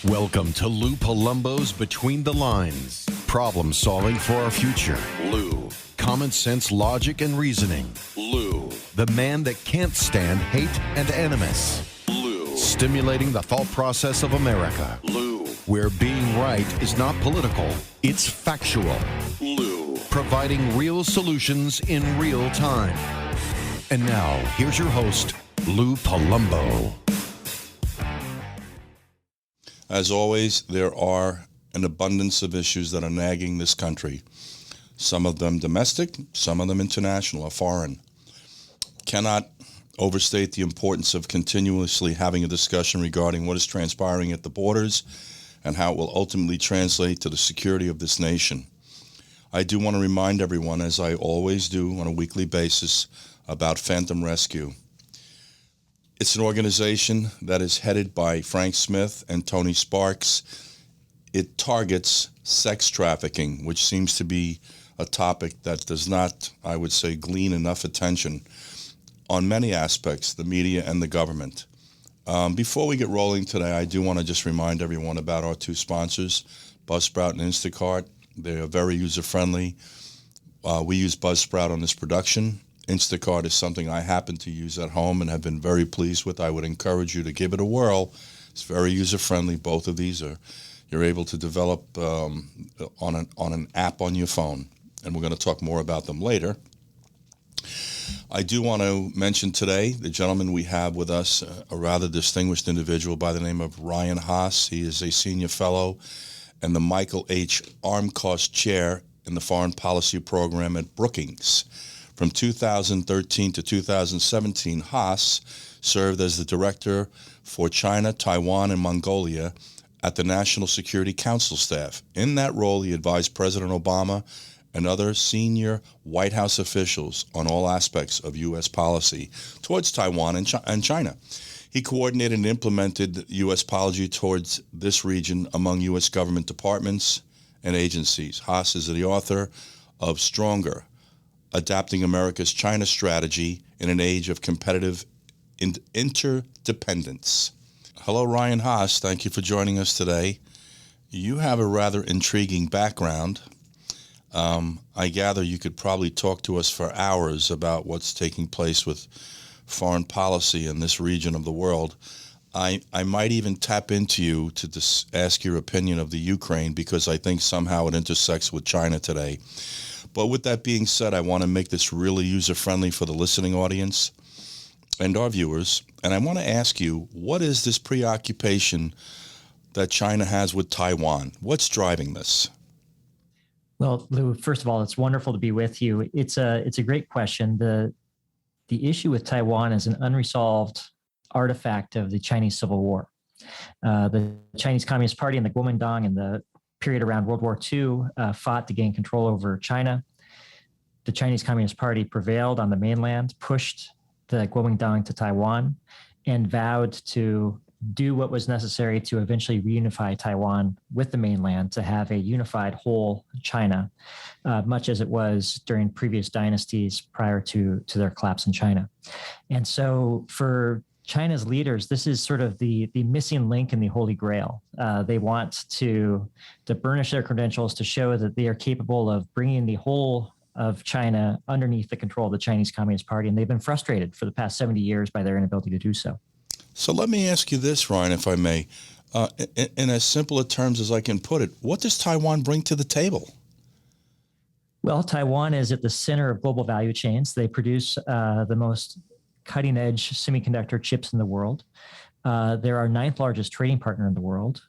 Welcome to Lou Palumbo's Between the Lines. Problem solving for our future. Lou. Common sense, logic, and reasoning. Lou. The man that can't stand hate and animus. Lou. Stimulating the thought process of America. Lou. Where being right is not political, it's factual. Lou. Providing real solutions in real time. And now, here's your host, Lou Palumbo. As always, there are an abundance of issues that are nagging this country. Some of them domestic, some of them international or foreign. Cannot overstate the importance of continuously having a discussion regarding what is transpiring at the borders and how it will ultimately translate to the security of this nation. I do want to remind everyone, as I always do on a weekly basis, about Phantom Rescue. It's an organization that is headed by Frank Smith and Tony Sparks. It targets sex trafficking, which seems to be a topic that does not, I would say, glean enough attention on many aspects, the media and the government. Before we get rolling today, I do want to just remind everyone about our two sponsors, Buzzsprout and Instacart. They are very user-friendly. We use Buzzsprout on this production. Instacart is something I happen to use at home and have been very pleased with. I would encourage you to give it a whirl. It's very user-friendly. Both of these you're able to develop on an app on your phone, and we're going to talk more about them later. I do want to mention today the gentleman we have with us, a rather distinguished individual by the name of Ryan Haas. He is a senior fellow and the Michael H. Armacost Chair in the Foreign Policy Program at Brookings. From 2013 to 2017, Haas served as the director for China, Taiwan, and Mongolia at the National Security Council staff. In that role, he advised President Obama and other senior White House officials on all aspects of U.S. policy towards Taiwan and China. He coordinated and implemented U.S. policy towards this region among U.S. government departments and agencies. Haas is the author of Stronger, Adapting America's China Strategy in an Age of Competitive Interdependence. Hello, Ryan Haas. Thank you for joining us today. You have a rather intriguing background. I gather you could probably talk to us for hours about what's taking place with foreign policy in this region of the world. I might even tap into you to ask your opinion of the Ukraine, because I think somehow it intersects with China today. But with that being said, I want to make this really user-friendly for the listening audience and our viewers. And I want to ask you, what is this preoccupation that China has with Taiwan? What's driving this? Well, Lou, first of all, it's wonderful to be with you. It's a great question. The issue with Taiwan is an unresolved artifact of the Chinese Civil War. The Chinese Communist Party and the Kuomintang in the period around World War II fought to gain control over China. The Chinese Communist Party prevailed on the mainland, pushed the Kuomintang to Taiwan, and vowed to do what was necessary to eventually reunify Taiwan with the mainland to have a unified whole China, much as it was during previous dynasties prior to their collapse in China. And so for China's leaders, this is sort of the missing link in the Holy Grail. They want to burnish their credentials to show that they are capable of bringing the whole of China underneath the control of the Chinese Communist Party, and they've been frustrated for the past 70 years by their inability to do so. So let me ask you this, Ryan, if I may. In as simple a terms as I can put it, what does Taiwan bring to the table? Well, Taiwan is at the center of global value chains. They produce the most cutting-edge semiconductor chips in the world. They're our ninth largest trading partner in the world,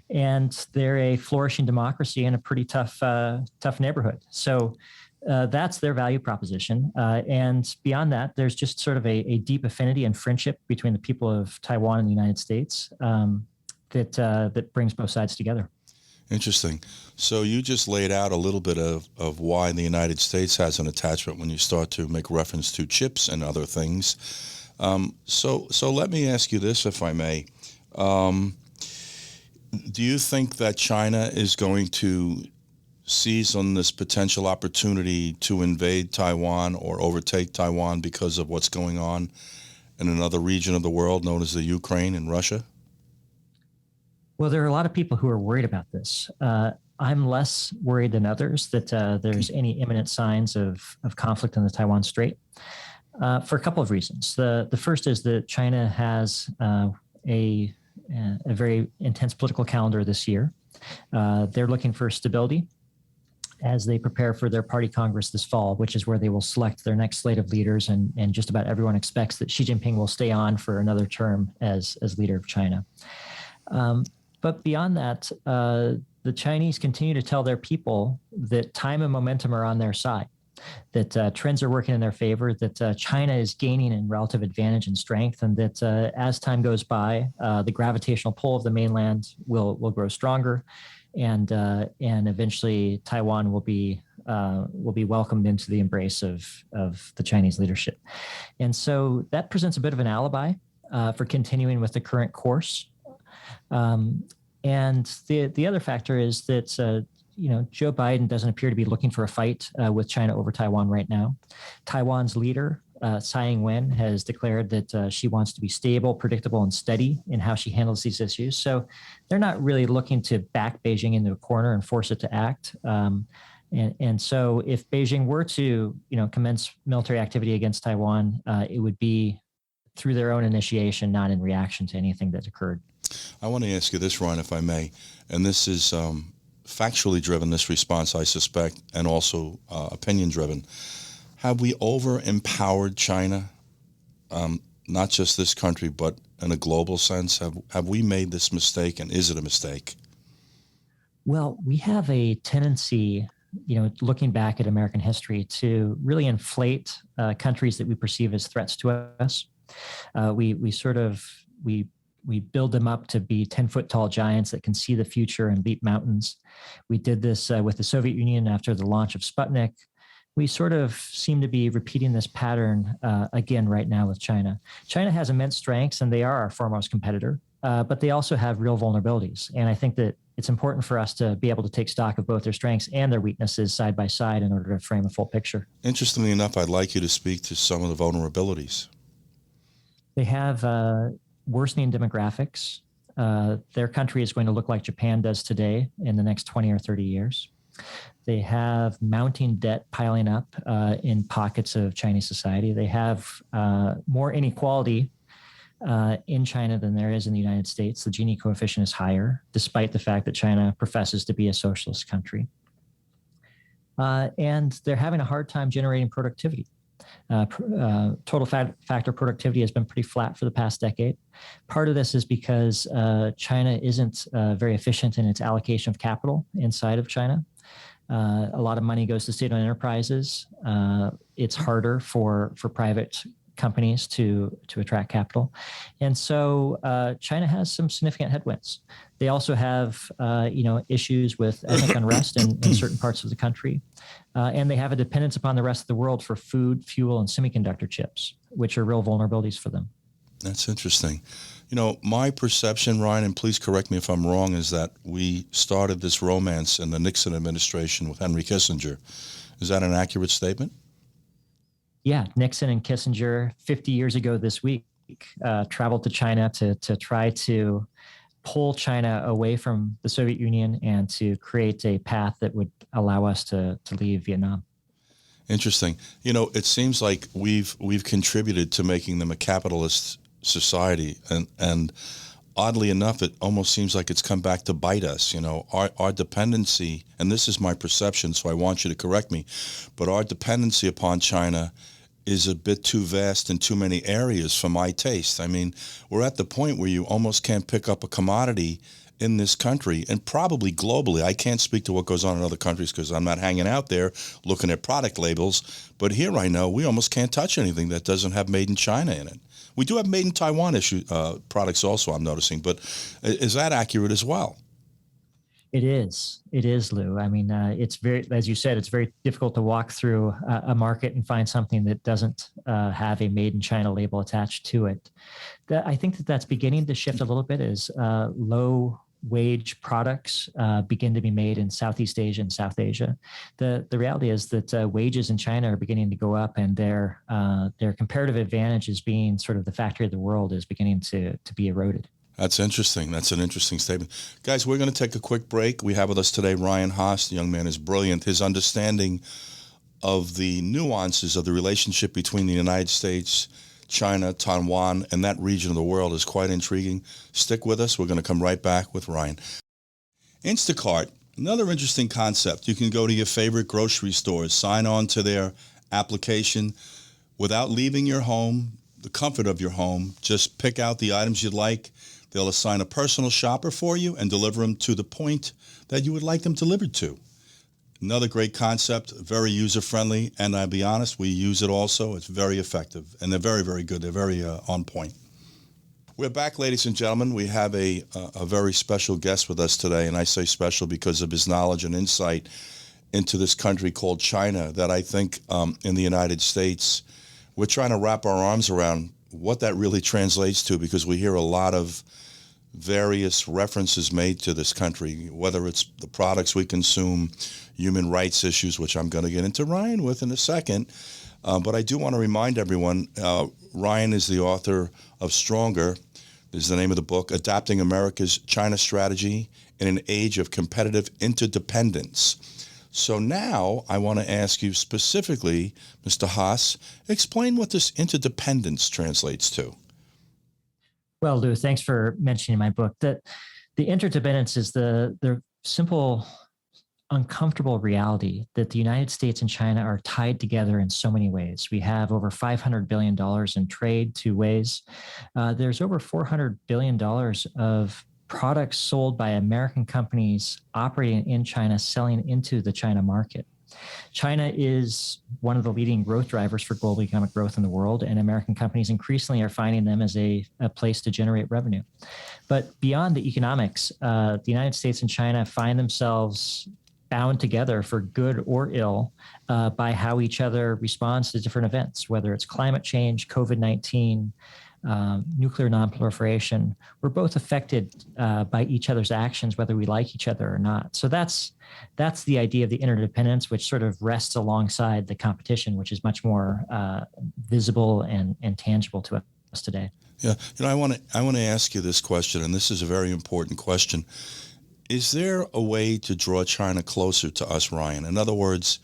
and they're a flourishing democracy in a pretty tough neighborhood. So that's their value proposition. And beyond that, there's just sort of a deep affinity and friendship between the people of Taiwan and the United States that brings both sides together. Interesting. So you just laid out a little bit of why the United States has an attachment when you start to make reference to chips and other things. So let me ask you this, if I may. Do you think that China is going to seize on this potential opportunity to invade Taiwan or overtake Taiwan because of what's going on in another region of the world known as the Ukraine and Russia? Well, there are a lot of people who are worried about this. I'm less worried than others that there's any imminent signs of conflict in the Taiwan Strait for a couple of reasons. The first is that China has a, a very intense political calendar this year. They're looking for stability as they prepare for their party congress this fall, which is where they will select their next slate of leaders. And just about everyone expects that Xi Jinping will stay on for another term as leader of China. But beyond that, the Chinese continue to tell their people that time and momentum are on their side, that trends are working in their favor, that China is gaining in relative advantage and strength, and that as time goes by, the gravitational pull of the mainland will grow stronger, and eventually Taiwan will be welcomed into the embrace of the Chinese leadership. And so that presents a bit of an alibi for continuing with the current course. And the other factor is that Joe Biden doesn't appear to be looking for a fight with China over Taiwan right now. Taiwan's leader, Tsai Ing-wen, has declared that she wants to be stable, predictable, and steady in how she handles these issues. So they're not really looking to back Beijing into a corner and force it to act. And so if Beijing were to commence military activity against Taiwan, it would be through their own initiation, not in reaction to anything that occurred. I want to ask you this, Ryan, if I may, and this is factually driven, this response, I suspect, and also opinion driven. Have we over-empowered China, not just this country, but in a global sense? Have we made this mistake, and is it a mistake? Well, we have a tendency, looking back at American history, to really inflate countries that we perceive as threats to us. We build them up to be 10-foot tall giants that can see the future and leap mountains. We did this with the Soviet Union after the launch of Sputnik. We sort of seem to be repeating this pattern again right now with China. China has immense strengths, and they are our foremost competitor, but they also have real vulnerabilities. And I think that it's important for us to be able to take stock of both their strengths and their weaknesses side by side in order to frame a full picture. Interestingly enough, I'd like you to speak to some of the vulnerabilities. They have worsening demographics. Their country is going to look like Japan does today in the next 20 or 30 years. They have mounting debt piling up in pockets of Chinese society. They have more inequality in China than there is in the United States. The Gini coefficient is higher, despite the fact that China professes to be a socialist country. And they're having a hard time generating productivity. Total factor productivity has been pretty flat for the past decade. Part of this is because China isn't very efficient in its allocation of capital inside of China. A lot of money goes to state-owned enterprises. It's harder for private companies to attract capital. And so China has some significant headwinds. They also have issues with ethnic unrest in certain parts of the country. And they have a dependence upon the rest of the world for food, fuel, and semiconductor chips, which are real vulnerabilities for them. That's interesting. My perception, Ryan, and please correct me if I'm wrong, is that we started this romance in the Nixon administration with Henry Kissinger. Is that an accurate statement? Yeah, Nixon and Kissinger 50 years ago this week traveled to China to try to pull China away from the Soviet Union and to create a path that would allow us to leave Vietnam. Interesting. It seems like we've contributed to making them a capitalist society, and oddly enough, it almost seems like it's come back to bite us. Our dependency, and this is my perception, so I want you to correct me, but our dependency upon China is a bit too vast in too many areas for my taste. I mean, we're at the point where you almost can't pick up a commodity in this country, and probably globally. I can't speak to what goes on in other countries because I'm not hanging out there looking at product labels. But here I know we almost can't touch anything that doesn't have Made in China in it. We do have Made in Taiwan products also, I'm noticing. But is that accurate as well? It is, Lou. I mean, it's very, as you said, it's very difficult to walk through a market and find something that doesn't have a Made in China label attached to it. I think that's beginning to shift a little bit as low wage products begin to be made in Southeast Asia and South Asia. The reality is that wages in China are beginning to go up, and their comparative advantage as being sort of the factory of the world is beginning to be eroded. That's interesting. That's an interesting statement. Guys, we're going to take a quick break. We have with us today Ryan Haas. The young man is brilliant. His understanding of the nuances of the relationship between the United States, China, Taiwan, and that region of the world is quite intriguing. Stick with us. We're going to come right back with Ryan. Instacart, another interesting concept. You can go to your favorite grocery stores, sign on to their application without leaving your home, the comfort of your home. Just pick out the items you'd like. They'll assign a personal shopper for you and deliver them to the point that you would like them delivered to. Another great concept, very user-friendly, and I'll be honest, we use it also. It's very effective, and they're very, very good. They're very on point. We're back, ladies and gentlemen. We have a very special guest with us today, and I say special because of his knowledge and insight into this country called China that I think in the United States, we're trying to wrap our arms around what that really translates to, because we hear a lot of various references made to this country, whether it's the products we consume, human rights issues, which I'm going to get into Ryan with in a second. But I do want to remind everyone, Ryan is the author of Stronger. This is the name of the book, Adapting America's China Strategy in an Age of Competitive Interdependence. So now I want to ask you specifically, Mr. Haas, explain what this interdependence translates to. Well, Lou, thanks for mentioning my book. That the interdependence is the simple, uncomfortable reality that the United States and China are tied together in so many ways. We have over $500 billion in trade two ways. There's over $400 billion of products sold by American companies operating in China, selling into the China market. China is one of the leading growth drivers for global economic growth in the world, and American companies increasingly are finding them as a place to generate revenue. But beyond the economics, the United States and China find themselves bound together for good or ill by how each other responds to different events, whether it's climate change, COVID-19, nuclear nonproliferation. We're both affected by each other's actions, whether we like each other or not. So that's the idea of the interdependence, which sort of rests alongside the competition, which is much more visible and tangible to us today. Yeah, I want to ask you this question, and this is a very important question. Is there a way to draw China closer to us, Ryan? In other words,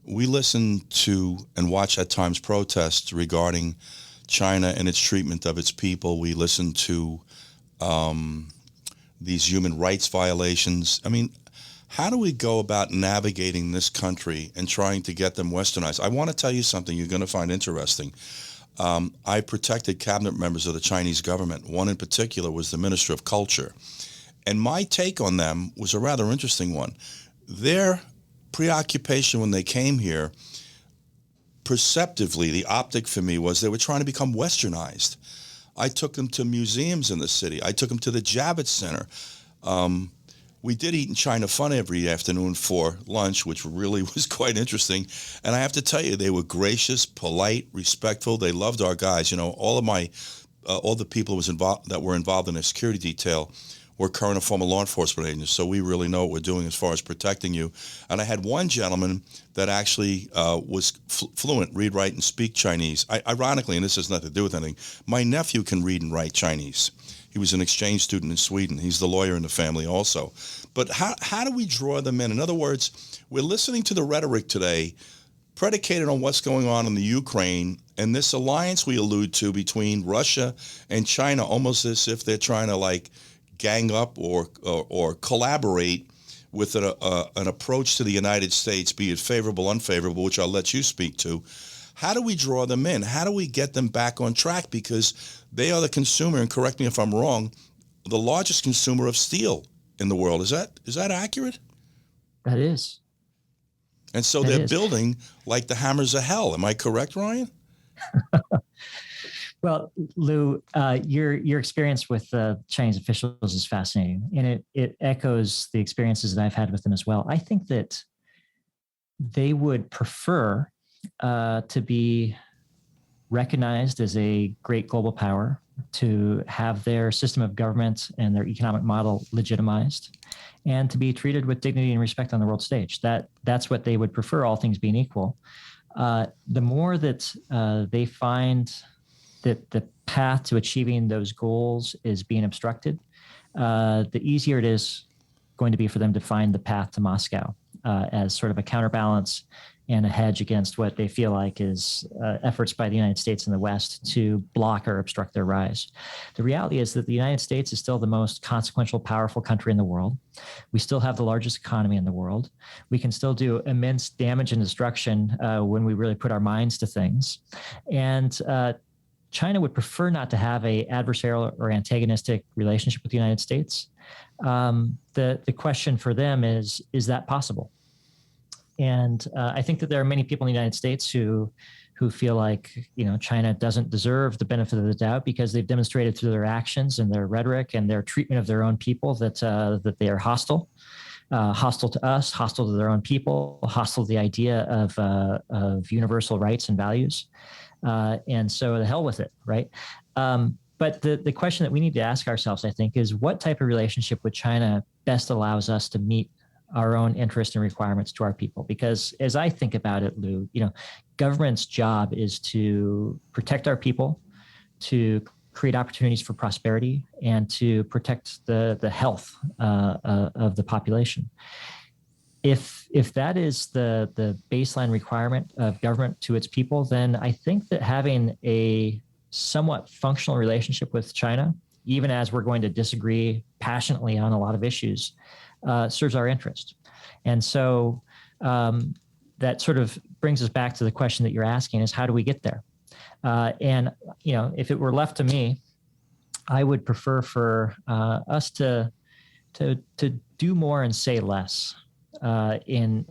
we listen to and watch at times protests regarding China and its treatment of its people. We listen to these human rights violations. I mean, how do we go about navigating this country and trying to get them westernized? I want to tell you something you're going to find interesting. I protected cabinet members of the Chinese government. One in particular was the Minister of Culture. And my take on them was a rather interesting one. Their preoccupation when they came here, perceptively, the optic for me was they were trying to become westernized. I took them to museums in the city. I took them to the Javits Center. We did eat in China Fun every afternoon for lunch, which really was quite interesting. And I have to tell you, they were gracious, polite, respectful. They loved our guys. You know, all the people that were involved in the security detail were current and former law enforcement agents, so we really know what we're doing as far as protecting you. And I had one gentleman that actually was fluent, read, write, and speak Chinese. Ironically, and this has nothing to do with anything, my nephew can read and write Chinese. He was an exchange student in Sweden. He's the lawyer in the family also. But how do we draw them in? In other words, we're listening to the rhetoric today predicated on what's going on in the Ukraine and this alliance we allude to between Russia and China, almost as if they're trying to gang up or collaborate with an approach to the United States, be it favorable, unfavorable, which I'll let you speak to. How do we draw them in? How do we get them back on track? Because they are the consumer, and correct me if I'm wrong, the largest consumer of steel in the world. Is that accurate? That is. And so they're building like the hammers of hell. Am I correct, Ryan? Well, Lou, your experience with Chinese officials is fascinating, and it echoes the experiences that I've had with them as well. I think that they would prefer to be recognized as a great global power, to have their system of government and their economic model legitimized, and to be treated with dignity and respect on the world stage. That's what they would prefer, all things being equal. The more that they find the path to achieving those goals is being obstructed, the easier it is going to be for them to find the path to Moscow as sort of a counterbalance and a hedge against what they feel like is efforts by the United States and the West to block or obstruct their rise. The reality is that the United States is still the most consequential, powerful country in the world. We still have the largest economy in the world. We can still do immense damage and destruction when we really put our minds to things. And China would prefer not to have a adversarial or antagonistic relationship with the United States. The question for them is that possible? And I think that there are many people in the United States who feel like, China doesn't deserve the benefit of the doubt because they've demonstrated through their actions and their rhetoric and their treatment of their own people that they are hostile to us, hostile to their own people, hostile to the idea of universal rights and values. And so the hell with it, right? But the question that we need to ask ourselves, I think, is what type of relationship with China best allows us to meet our own interests and requirements to our people? Because as I think about it, Lou, government's job is to protect our people, to create opportunities for prosperity, and to protect the health of the population. If that is the baseline requirement of government to its people, then I think that having a somewhat functional relationship with China, even as we're going to disagree passionately on a lot of issues, serves our interest. And so that sort of brings us back to the question that you're asking is how do we get there? And if it were left to me, I would prefer for us to do more and say less in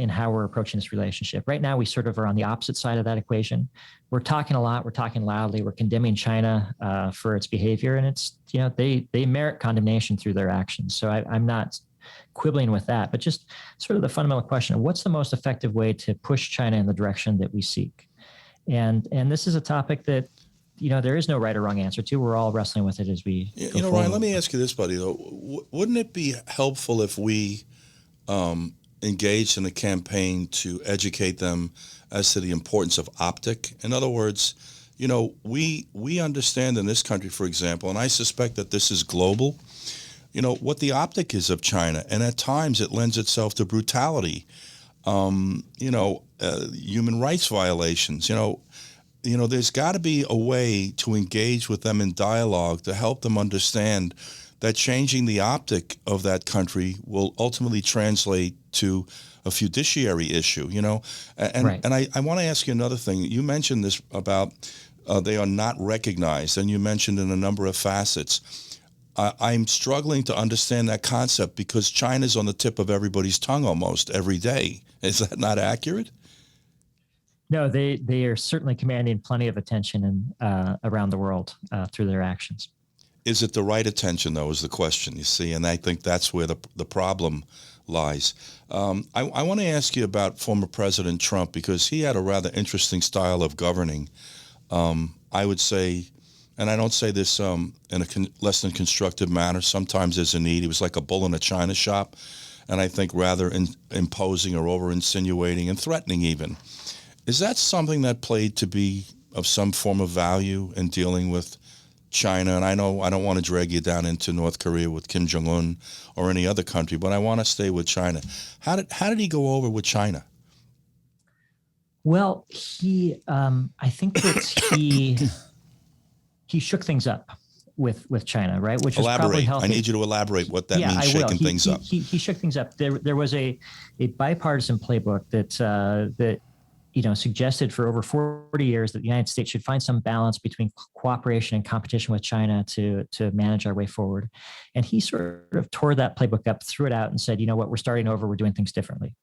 how we're approaching this relationship. Right now, we sort of are on the opposite side of that equation. We're talking a lot, we're talking loudly, we're condemning China for its behavior, and it's, they merit condemnation through their actions. So I'm not quibbling with that, but just sort of the fundamental question of what's the most effective way to push China in the direction that we seek? And this is a topic that, there is no right or wrong answer to. We're all wrestling with it as we go forward. Ryan, let me ask you this, buddy, though. Wouldn't it be helpful if we engaged in a campaign to educate them as to the importance of optic? In other words, we understand in this country, for example, and I suspect that this is global, what the optic is of China. And at times it lends itself to brutality, human rights violations. There's got to be a way to engage with them in dialogue to help them understand that changing the optic of that country will ultimately translate to a fiduciary issue, And, right. and I want to ask you another thing. You mentioned this about they are not recognized, and you mentioned in a number of facets. I'm struggling to understand that concept because China's on the tip of everybody's tongue almost every day. Is that not accurate? No, they are certainly commanding plenty of attention around the world through their actions. Is it the right attention, though, is the question, you see? And I think that's where the problem lies. I want to ask you about former President Trump because he had a rather interesting style of governing. I would say, and I don't say this in a less than constructive manner, sometimes there's a need. He was like a bull in a china shop, and I think rather imposing or over-insinuating and threatening even. Is that something that played to be of some form of value in dealing with China? And I know I don't want to drag you down into North Korea with Kim Jong-un or any other country, but I want to stay with China. How did he go over with China? Well, I think that he shook things up with China, right? Which was probably healthy. I need you to elaborate what that means, shaking things up. He shook things up. There was a bipartisan playbook that suggested for over 40 years that the United States should find some balance between cooperation and competition with China to manage our way forward. And he sort of tore that playbook up, threw it out, and said, we're starting over. We're doing things differently.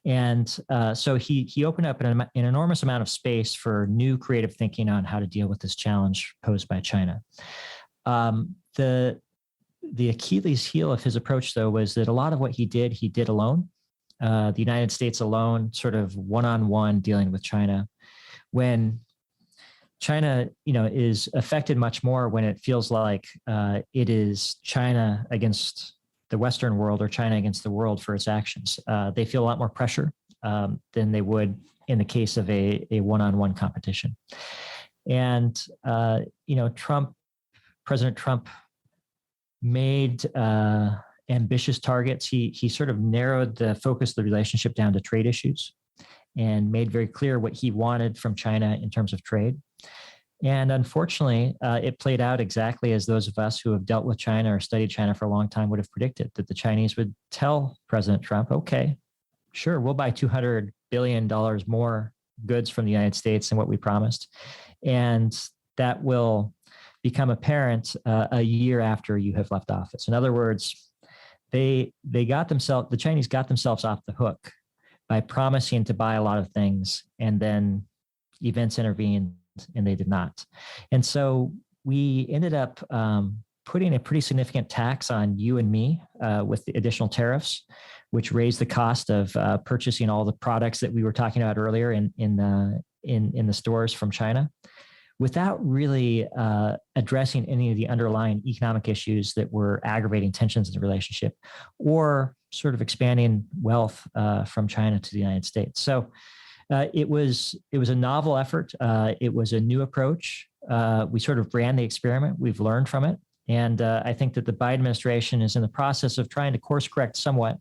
And so he opened up an enormous amount of space for new creative thinking on how to deal with this challenge posed by China. The Achilles heel of his approach, though, was that a lot of what he did alone. The United States alone, sort of one-on-one dealing with China, when China, is affected much more when it feels like it is China against the Western world or China against the world for its actions. They feel a lot more pressure than they would in the case of a one-on-one competition. And, President Trump made ambitious targets. He sort of narrowed the focus of the relationship down to trade issues and made very clear what he wanted from China in terms of trade. And unfortunately, it played out exactly as those of us who have dealt with China or studied China for a long time would have predicted, that the Chinese would tell President Trump, okay, sure, we'll buy $200 billion more goods from the United States than what we promised. And that will become apparent a year after you have left office. In other words, the Chinese got themselves off the hook by promising to buy a lot of things, and then events intervened and they did not. And so we ended up putting a pretty significant tax on you and me with the additional tariffs, which raised the cost of purchasing all the products that we were talking about earlier in the stores from China, without really addressing any of the underlying economic issues that were aggravating tensions in the relationship, or sort of expanding wealth from China to the United States. So it was a novel effort. It was a new approach. We sort of ran the experiment. We've learned from it. And I think that the Biden administration is in the process of trying to course correct somewhat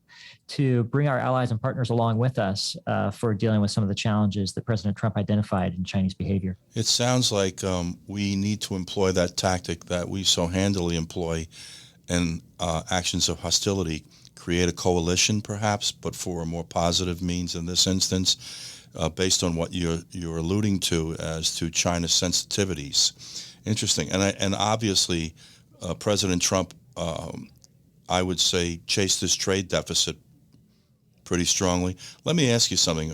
to bring our allies and partners along with us for dealing with some of the challenges that President Trump identified in Chinese behavior. It sounds like we need to employ that tactic that we so handily employ in actions of hostility, create a coalition perhaps, but for a more positive means in this instance, based on what you're alluding to as to China's sensitivities. Interesting. And obviously, President Trump, I would say, chased this trade deficit pretty strongly. Let me ask you something.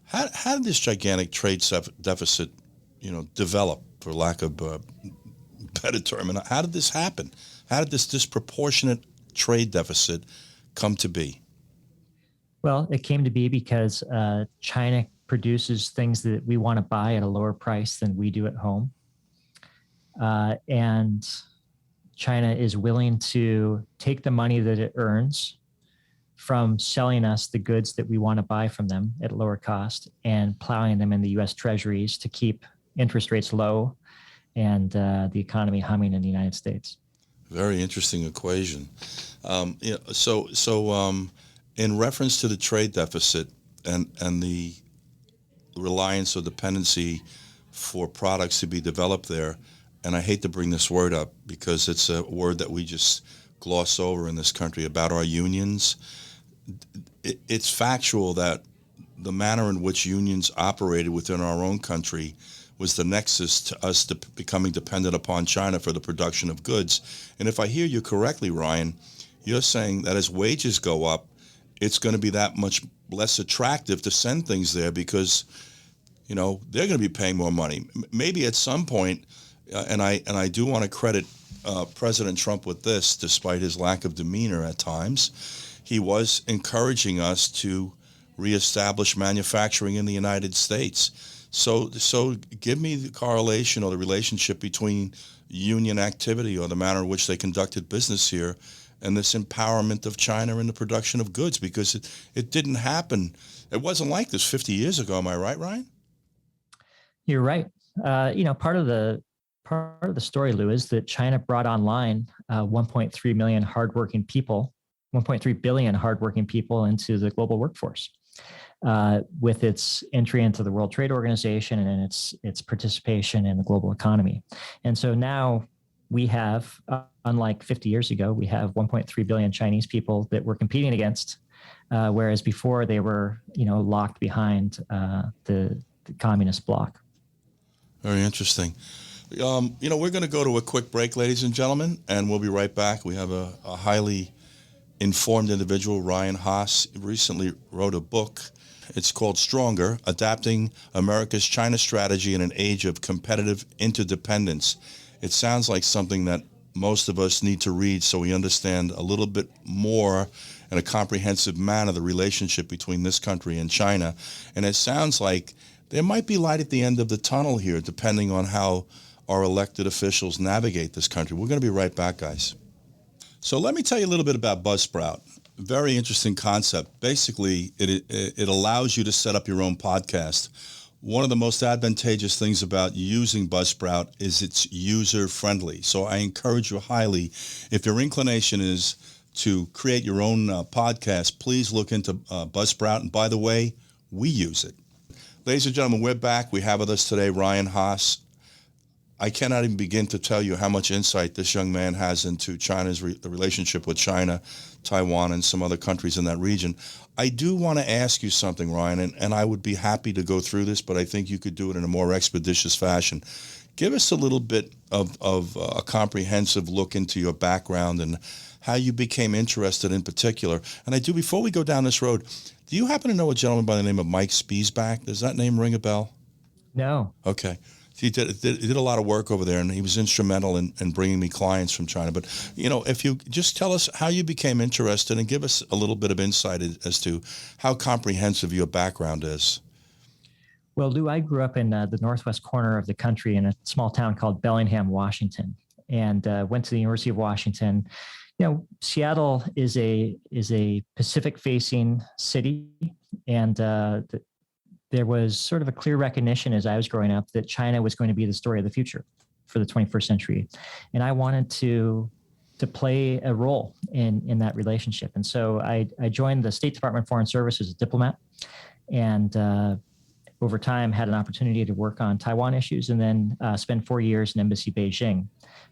How did this gigantic trade deficit, develop, for lack of a better term? How did this happen? How did this disproportionate trade deficit come to be? Well, it came to be because China produces things that we want to buy at a lower price than we do at home. And China is willing to take the money that it earns from selling us the goods that we want to buy from them at a lower cost and plowing them in the U.S. treasuries to keep interest rates low and the economy humming in the United States. Very interesting equation. In reference to the trade deficit and the reliance or dependency for products to be developed there, and I hate to bring this word up because it's a word that we just gloss over in this country about our unions. It's factual that the manner in which unions operated within our own country was the nexus to us becoming dependent upon China for the production of goods. And if I hear you correctly, Ryan, you're saying that as wages go up, it's going to be that much less attractive to send things there because, they're going to be paying more money. Maybe at some point, and I do want to credit President Trump with this, despite his lack of demeanor at times, he was encouraging us to reestablish manufacturing in the United States. So give me the correlation or the relationship between union activity or the manner in which they conducted business here and this empowerment of China in the production of goods, because it didn't happen. It wasn't like this 50 years ago. Am I right, Ryan? You're right. Part of the story, Lou, is that China brought online 1.3 million hardworking people, 1.3 billion hardworking people into the global workforce with its entry into the World Trade Organization and its participation in the global economy. And so now we have, unlike 50 years ago, we have 1.3 billion Chinese people that we're competing against, whereas before they were, locked behind the communist bloc. Very interesting. We're going to go to a quick break, ladies and gentlemen, and we'll be right back. We have a highly informed individual, Ryan Haas, recently wrote a book. It's called Stronger, Adapting America's China Strategy in an Age of Competitive Interdependence. It sounds like something that most of us need to read so we understand a little bit more in a comprehensive manner the relationship between this country and China. And it sounds like there might be light at the end of the tunnel here, depending on how our elected officials navigate this country. We're going to be right back, guys. So let me tell you a little bit about Buzzsprout. Very interesting concept. Basically, it allows you to set up your own podcast. one of the most advantageous things about using Buzzsprout is it's user-friendly. So I encourage you highly, if your inclination is to create your own podcast, please look into Buzzsprout. And by the way, we use it. Ladies and gentlemen, we're back. We have with us today Ryan Haas. I cannot even begin to tell you how much insight this young man has into China's the relationship with China, Taiwan, and some other countries in that region. I do want to ask you something, Ryan, and I would be happy to go through this, but I think you could do it in a more expeditious fashion. Give us a little bit of a comprehensive look into your background and how you became interested in particular. And I do, before we go down this road, do you happen to know a gentleman by the name of Mike Spiesbach? Does that name ring a bell? No. Okay. He did a lot of work over there, and he was instrumental in bringing me clients from China. But, if you just tell us how you became interested and give us a little bit of insight as to how comprehensive your background is. Well, Lou, I grew up in the northwest corner of the country in a small town called Bellingham, Washington, and went to the University of Washington. Seattle is a Pacific-facing city, and there was sort of a clear recognition as I was growing up that China was going to be the story of the future for the 21st century. And I wanted to play a role in that relationship. And so I joined the State Department Foreign Service as a diplomat, and over time had an opportunity to work on Taiwan issues, and then spend 4 years in Embassy Beijing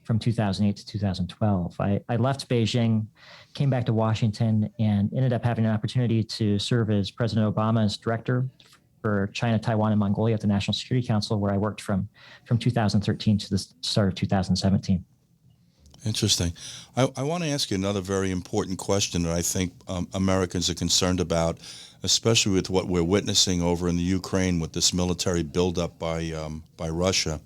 from 2008 to 2012. I left Beijing, came back to Washington, and ended up having an opportunity to serve as President Obama's director for China, Taiwan, and Mongolia at the National Security Council, where I worked from 2013 to the start of 2017. Interesting. I want to ask you another very important question that I think Americans are concerned about, especially with what we're witnessing over in the Ukraine with this military buildup by Russia.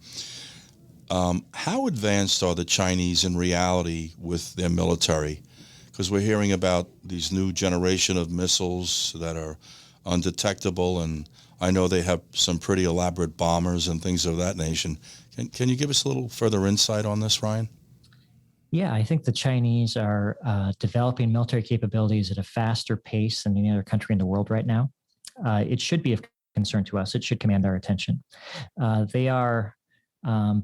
How advanced are the Chinese in reality with their military? Because we're hearing about these new generation of missiles that are undetectable, and I know they have some pretty elaborate bombers and things of that nation. Can you give us a little further insight on this, Ryan? Yeah, I think the Chinese are developing military capabilities at a faster pace than any other country in the world right now. It should be of concern to us. It should command our attention. They are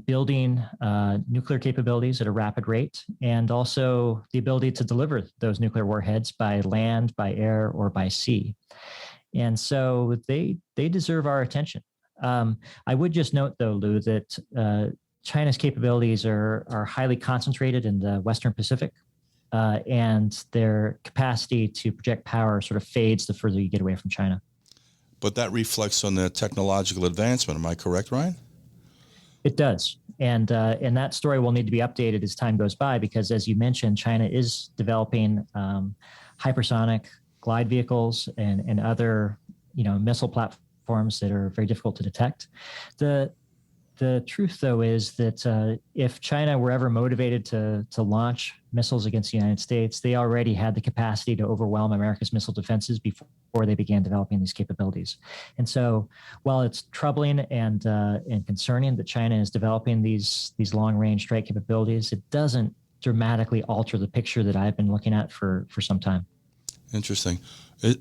building nuclear capabilities at a rapid rate, and also the ability to deliver those nuclear warheads by land, by air, or by sea. And so they deserve our attention. I would just note, though, Lou, that China's capabilities are highly concentrated in the Western Pacific, and their capacity to project power sort of fades the further you get away from China. But that reflects on their technological advancement. Am I correct, Ryan? It does. And that story will need to be updated as time goes by, because, as you mentioned, China is developing hypersonic glide vehicles and other missile platforms that are very difficult to detect. The truth, though, is that if China were ever motivated to launch missiles against the United States, they already had the capacity to overwhelm America's missile defenses before they began developing these capabilities. And so, while it's troubling and concerning that China is developing these long-range strike capabilities, it doesn't dramatically alter the picture that I've been looking at for some time. Interesting.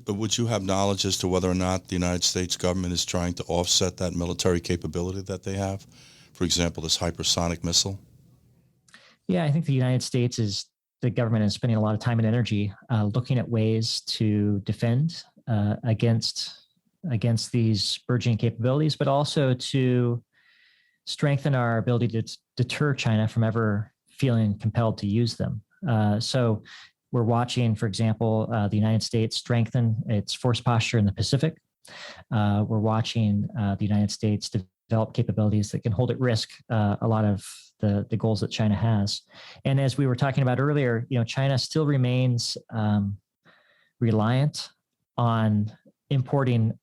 Would you have knowledge as to whether or not the United States government is trying to offset that military capability that they have? For example, this hypersonic missile? Yeah, I think the United States the government is spending a lot of time and energy looking at ways to defend against these burgeoning capabilities, but also to strengthen our ability to deter China from ever feeling compelled to use them. So we're watching, for example, the United States strengthen its force posture in the Pacific. We're watching the United States develop capabilities that can hold at risk a lot of the goals that China has. And as we were talking about earlier, China still remains reliant on importing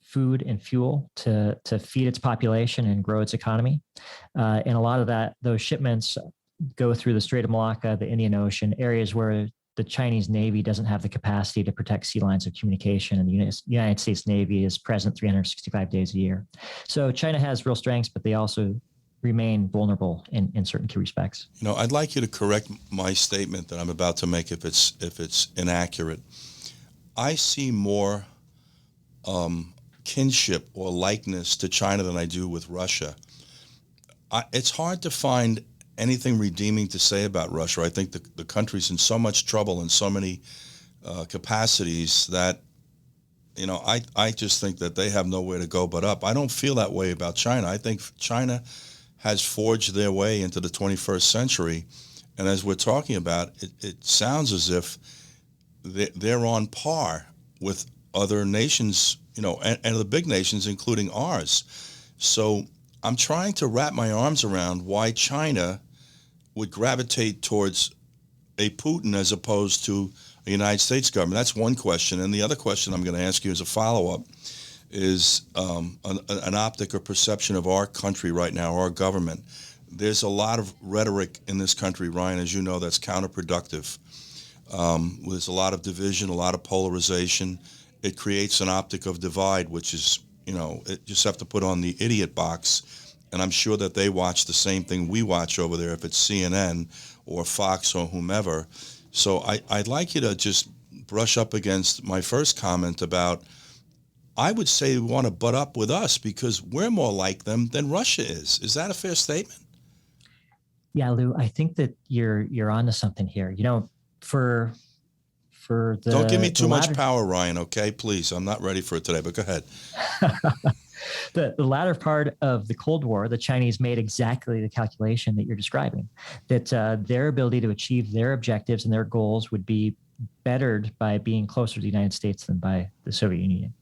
food and fuel to feed its population and grow its economy. And a lot of those shipments go through the Strait of Malacca, the Indian Ocean, areas where the Chinese Navy doesn't have the capacity to protect sea lines of communication, and the United States Navy is present 365 days a year. So China has real strengths, but they also remain vulnerable in certain key respects. I'd like you to correct my statement that I'm about to make if it's inaccurate. I see more kinship or likeness to China than I do with Russia. It's hard to find anything redeeming to say about Russia. I think the country's in so much trouble in so many capacities that, I just think that they have nowhere to go but up. I don't feel that way about China. I think China has forged their way into the 21st century. And as we're talking about, it sounds as if they're on par with other nations, and the big nations, including ours. So I'm trying to wrap my arms around why China would gravitate towards a Putin as opposed to a United States government. That's one question. And the other question I'm going to ask you as a follow-up is an optic or perception of our country right now, our government. There's a lot of rhetoric in this country, Ryan, as you know, that's counterproductive. There's a lot of division, a lot of polarization. It creates an optic of divide, which is, it just have to put on the idiot box. And I'm sure that they watch the same thing we watch over there, if it's CNN or Fox or whomever. So I'd like you to just brush up against my first comment about, I would say they want to butt up with us because we're more like them than Russia is. Is that a fair statement? Yeah, Lou, I think that you're onto something here. For the Don't give me too much latter, power, Ryan, okay? Please, I'm not ready for it today, but go ahead. the latter part of the Cold War, the Chinese made exactly the calculation that you're describing, that their ability to achieve their objectives and their goals would be bettered by being closer to the United States than by the Soviet Union.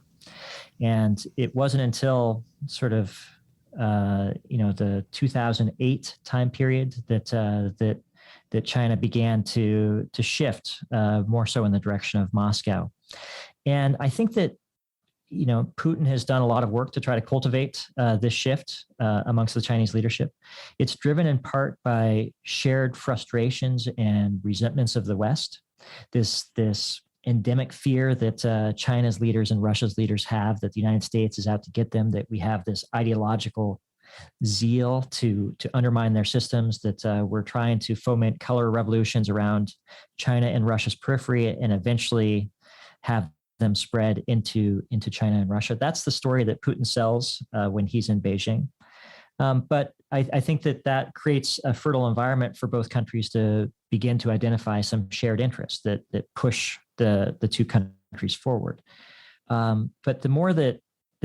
And it wasn't until sort of the 2008 time period that China began to shift more so in the direction of Moscow. And I think that Putin has done a lot of work to try to cultivate this shift amongst the Chinese leadership. It's driven in part by shared frustrations and resentments of the West. This endemic fear that China's leaders and Russia's leaders have that the United States is out to get them, that we have this ideological zeal to undermine their systems, that we're trying to foment color revolutions around China and Russia's periphery and eventually have them spread into China and Russia. That's the story that Putin sells when he's in Beijing. But I think that creates a fertile environment for both countries to begin to identify some shared interests that push the two countries forward. But the more that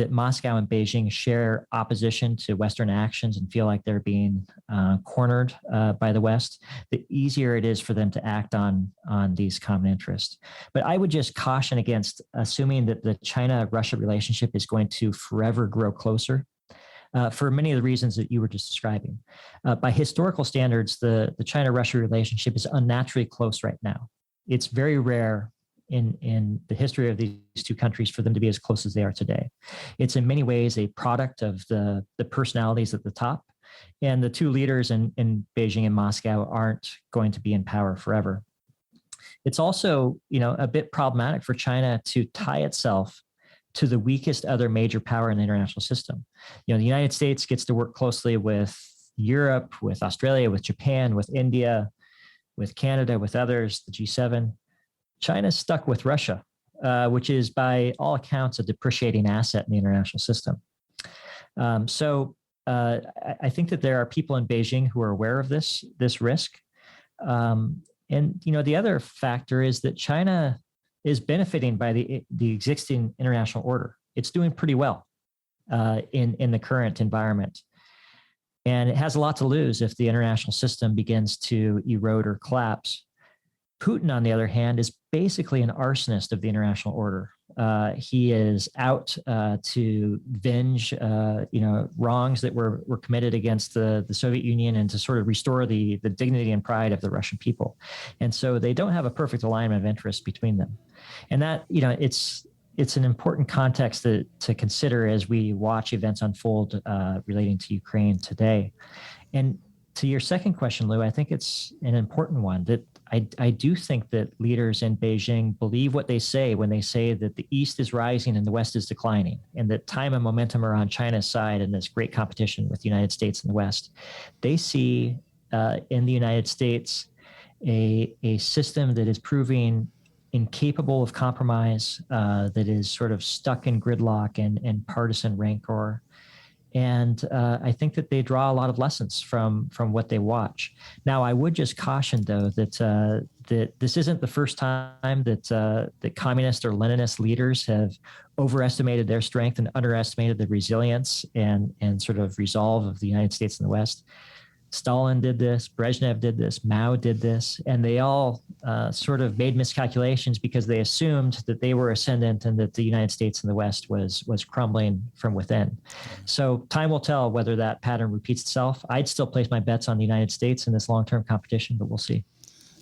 Moscow and Beijing share opposition to Western actions and feel like they're being cornered by the West, the easier it is for them to act on these common interests. But I would just caution against assuming that the China-Russia relationship is going to forever grow closer. For many of the reasons that you were just describing. By historical standards, the China-Russia relationship is unnaturally close right now. It's very rare in the history of these two countries for them to be as close as they are today. It's in many ways a product of the personalities at the top, and the two leaders in Beijing and Moscow aren't going to be in power forever. It's also, a bit problematic for China to tie itself to the weakest other major power in the international system. The United States gets to work closely with Europe, with Australia, with Japan, with India, with Canada, with others, the G7. China's stuck with Russia, which is by all accounts a depreciating asset in the international system. So I think that there are people in Beijing who are aware of this risk. And the other factor is that China is benefiting by the existing international order. It's doing pretty well in the current environment. And it has a lot to lose if the international system begins to erode or collapse. Putin, on the other hand, is basically an arsonist of the international order. He is out to venge, wrongs that were committed against the Soviet Union and to sort of restore the dignity and pride of the Russian people. And so they don't have a perfect alignment of interests between them. And that, it's an important context to consider as we watch events unfold relating to Ukraine today. And to your second question, Lou, I think it's an important one that I do think that leaders in Beijing believe what they say when they say that the East is rising and the West is declining, and that time and momentum are on China's side in this great competition with the United States and the West. They see in the United States a system that is proving incapable of compromise, that is sort of stuck in gridlock and partisan rancor. And I think that they draw a lot of lessons from what they watch. Now, I would just caution, though, that this isn't the first time that communist or Leninist leaders have overestimated their strength and underestimated the resilience and sort of resolve of the United States and the West. Stalin did this, Brezhnev did this, Mao did this, and they all sort of made miscalculations because they assumed that they were ascendant and that the United States and the West was crumbling from within. So time will tell whether that pattern repeats itself. I'd still place my bets on the United States in this long-term competition, but we'll see.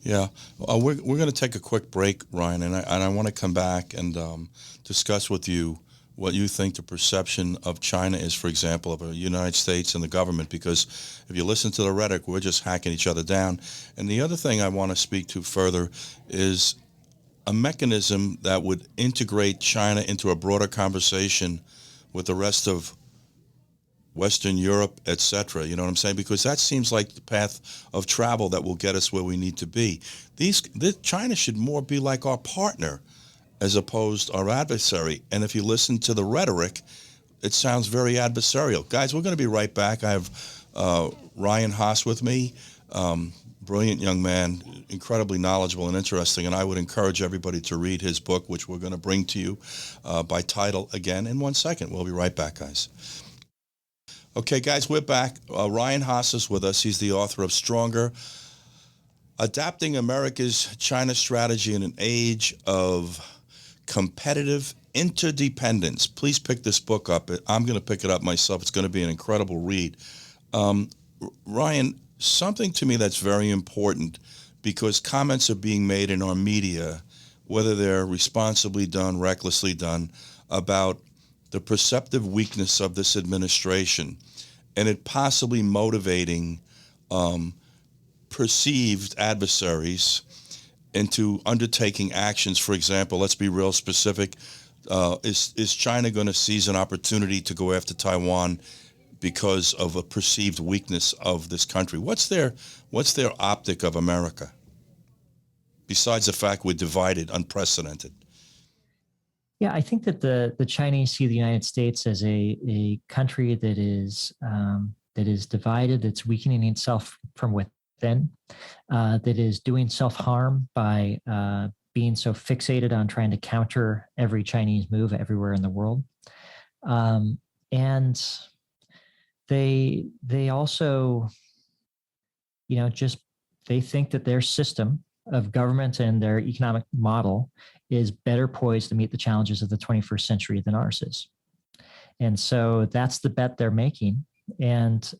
Yeah, we're going to take a quick break, Ryan, and I want to come back and discuss with you what you think the perception of China is, for example, of the United States and the government, because if you listen to the rhetoric, we're just hacking each other down. And the other thing I want to speak to further is a mechanism that would integrate China into a broader conversation with the rest of Western Europe, etc. You know what I'm saying? Because that seems like the path of travel that will get us where we need to be. China should more be like our partner as opposed to our adversary. And if you listen to the rhetoric, it sounds very adversarial. Guys, we're going to be right back. I have Ryan Haas with me, brilliant young man, incredibly knowledgeable and interesting, and I would encourage everybody to read his book, which we're going to bring to you by title again in 1 second. We'll be right back, guys. Okay, guys, we're back. Ryan Haas is with us. He's the author of Stronger, Adapting America's China Strategy in an Age of Competitive Interdependence. Please pick this book up. I'm going to pick it up myself. It's going to be an incredible read. Ryan, something to me that's very important, because comments are being made in our media, whether they're responsibly done, recklessly done, about the perceptive weakness of this administration and it possibly motivating perceived adversaries into undertaking actions. For example, let's be real specific. Is China going to seize an opportunity to go after Taiwan because of a perceived weakness of this country? What's their optic of America, besides the fact we're divided, unprecedented? Yeah, I think that the Chinese see the United States as a country that is divided, that's weakening itself from within, that is doing self-harm by being so fixated on trying to counter every Chinese move everywhere in the world. And they also, they think that their system of government and their economic model is better poised to meet the challenges of the 21st century than ours is. And so that's the bet they're making. And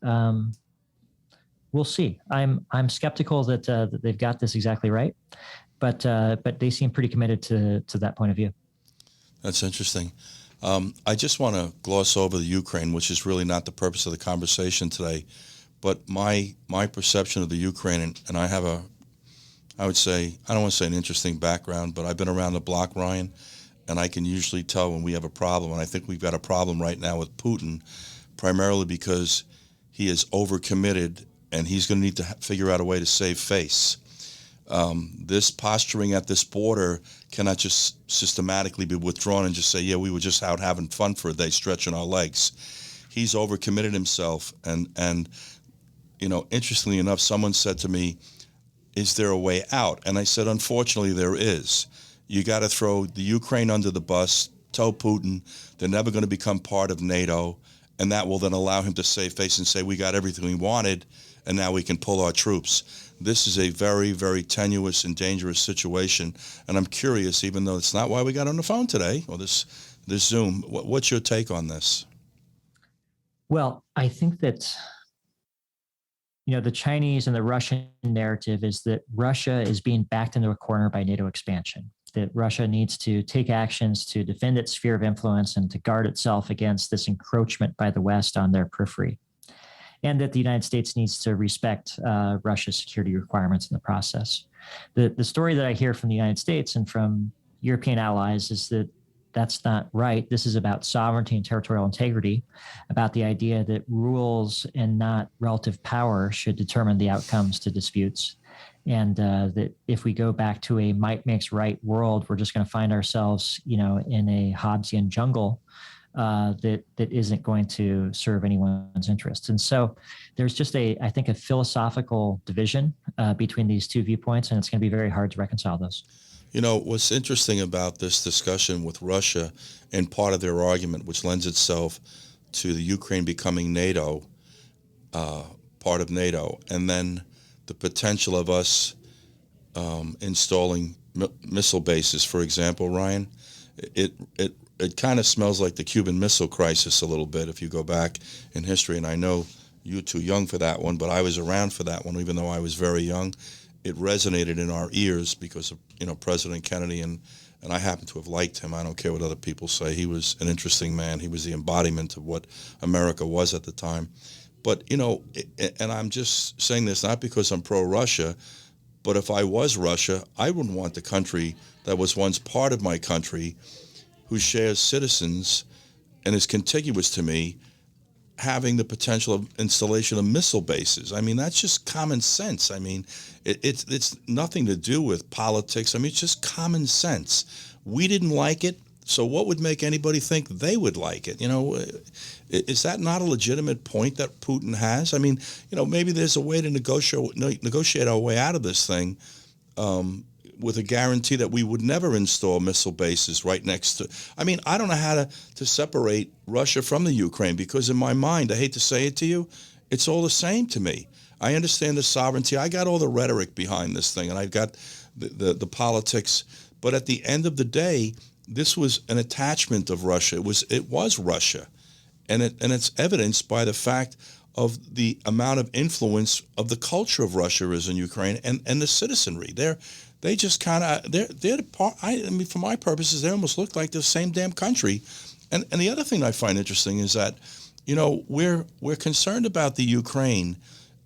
we'll see. I'm skeptical that they've got this exactly right, but they seem pretty committed to that point of view. That's interesting. I just want to gloss over the Ukraine, which is really not the purpose of the conversation today. But my perception of the Ukraine, and I have I would say, I don't want to say an interesting background, but I've been around the block, Ryan, and I can usually tell when we have a problem. And I think we've got a problem right now with Putin, primarily because he is overcommitted and he's going to need to figure out a way to save face. This posturing at this border cannot just systematically be withdrawn and just say, yeah, we were just out having fun for a day, stretching our legs. He's overcommitted himself. And interestingly enough, someone said to me, is there a way out? And I said, unfortunately, there is. You got to throw the Ukraine under the bus, tell Putin they're never going to become part of NATO, and that will then allow him to save face and say, we got everything we wanted, and now we can pull our troops. This is a very, very tenuous and dangerous situation, and I'm curious, even though it's not why we got on the phone today, or this Zoom, what's your take on this? Well, I think that the Chinese and the Russian narrative is that Russia is being backed into a corner by NATO expansion, that Russia needs to take actions to defend its sphere of influence and to guard itself against this encroachment by the West on their periphery, and that the United States needs to respect Russia's security requirements in the process. The story that I hear from the United States and from European allies is that that's not right. This is about sovereignty and territorial integrity, about the idea that rules and not relative power should determine the outcomes to disputes. and that if we go back to a might makes right world, we're just going to find ourselves, in a Hobbesian jungle that isn't going to serve anyone's interests. And so there's just I think, a philosophical division between these two viewpoints, and it's going to be very hard to reconcile those. What's interesting about this discussion with Russia and part of their argument, which lends itself to the Ukraine becoming NATO, part of NATO, and then the potential of us installing missile bases, for example, Ryan, it kind of smells like the Cuban Missile Crisis a little bit if you go back in history. And I know you're too young for that one, but I was around for that one, even though I was very young. It resonated in our ears because of President Kennedy, and I happen to have liked him. I don't care what other people say. He was an interesting man. He was the embodiment of what America was at the time. But and I'm just saying this not because I'm pro-Russia, but if I was Russia, I wouldn't want the country that was once part of my country, who shares citizens and is contiguous to me, having the potential of installation of missile bases. I mean, that's just common sense. I mean, it's nothing to do with politics. I mean, it's just common sense. We didn't like it, so what would make anybody think they would like it? Is that not a legitimate point that Putin has? I mean, maybe there's a way to negotiate our way out of this thing, with a guarantee that we would never install missile bases right next to. I mean, I don't know how to separate Russia from the Ukraine, because in my mind, I hate to say it to you, it's all the same to me. I understand the sovereignty. I got all the rhetoric behind this thing, and I've got the politics. But at the end of the day, this was an attachment of Russia. It was Russia, and it's evidenced by the fact of the amount of influence of the culture of Russia is in Ukraine, and the citizenry. They just kind of they're the part. I mean, for my purposes, they almost look like the same damn country. And the other thing I find interesting is that, we're concerned about the Ukraine,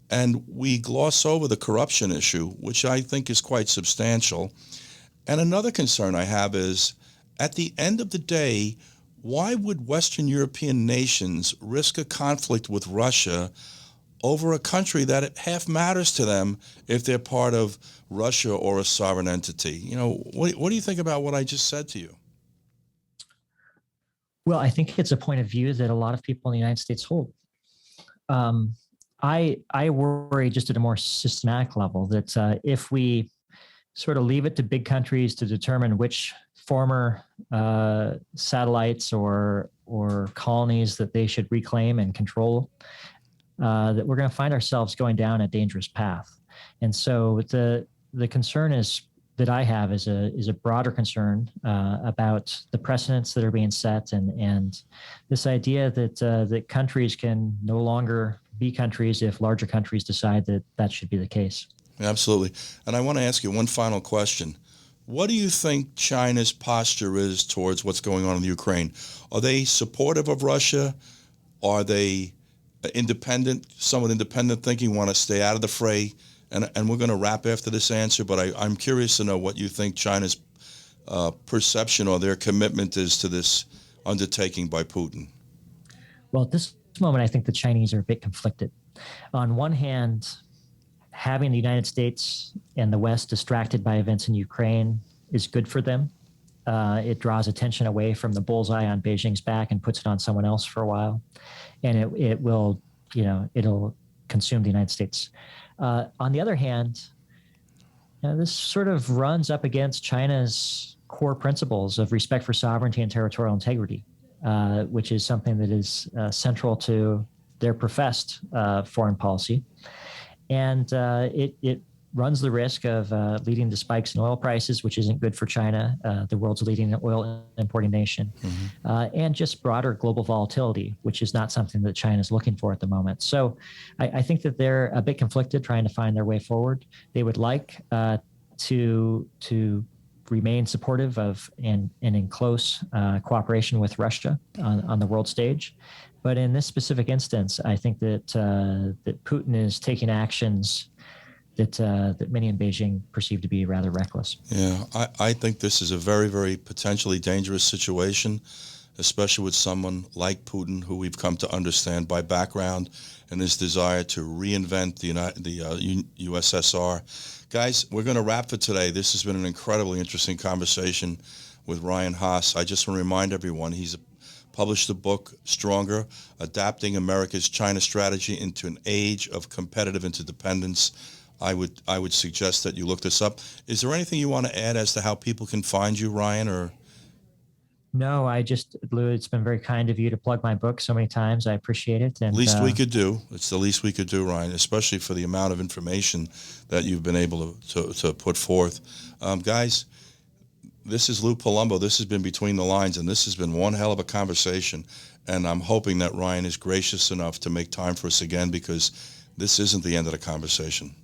and we gloss over the corruption issue, which I think is quite substantial. And another concern I have is, at the end of the day, why would Western European nations risk a conflict with Russia over a country that it half matters to them if they're part of Russia or a sovereign entity? What do you think about what I just said to you? Well, I think it's a point of view that a lot of people in the United States hold. I worry, just at a more systematic level, that if we sort of leave it to big countries to determine which former satellites or colonies that they should reclaim and control, that we're going to find ourselves going down a dangerous path. And so the concern that I have is a broader concern about the precedents that are being set, and this idea that countries can no longer be countries if larger countries decide that should be the case. Absolutely. And I want to ask you one final question. What do you think China's posture is towards what's going on in the Ukraine? Are they supportive of Russia? Are they independent, somewhat independent thinking, want to stay out of the fray? And we're going to wrap after this answer, but I'm curious to know what you think China's perception or their commitment is to this undertaking by Putin. Well, at this moment, I think the Chinese are a bit conflicted. On one hand, having the United States and the West distracted by events in Ukraine is good for them. It draws attention away from the bullseye on Beijing's back and puts it on someone else for a while. And it will, it'll consume the United States. On the other hand, this sort of runs up against China's core principles of respect for sovereignty and territorial integrity, which is something that is central to their professed foreign policy. And it runs the risk of leading to spikes in oil prices, which isn't good for China, the world's leading oil importing nation, and just broader global volatility, which is not something that China is looking for at the moment. So I think that they're a bit conflicted trying to find their way forward. They would like to remain supportive of and in close cooperation with Russia on the world stage. But in this specific instance, I think that that Putin is taking actions that many in Beijing perceive to be rather reckless. Yeah, I think this is a very, very potentially dangerous situation. especially with someone like Putin, who we've come to understand by background and his desire to reinvent the USSR. Guys, we're going to wrap for today. This has been an incredibly interesting conversation with Ryan Haas. I just want to remind everyone he's published the book, Stronger, Adapting America's China Strategy into an Age of Competitive Interdependence. I would suggest that you look this up. Is there anything you want to add as to how people can find you, Ryan? Or No, Lou, it's been very kind of you to plug my book so many times. I appreciate it. And least we could do. It's the least we could do, Ryan, especially for the amount of information that you've been able to put forth. Guys, this is Lou Palumbo. This has been Between the Lines, and this has been one hell of a conversation. And I'm hoping that Ryan is gracious enough to make time for us again, because this isn't the end of the conversation.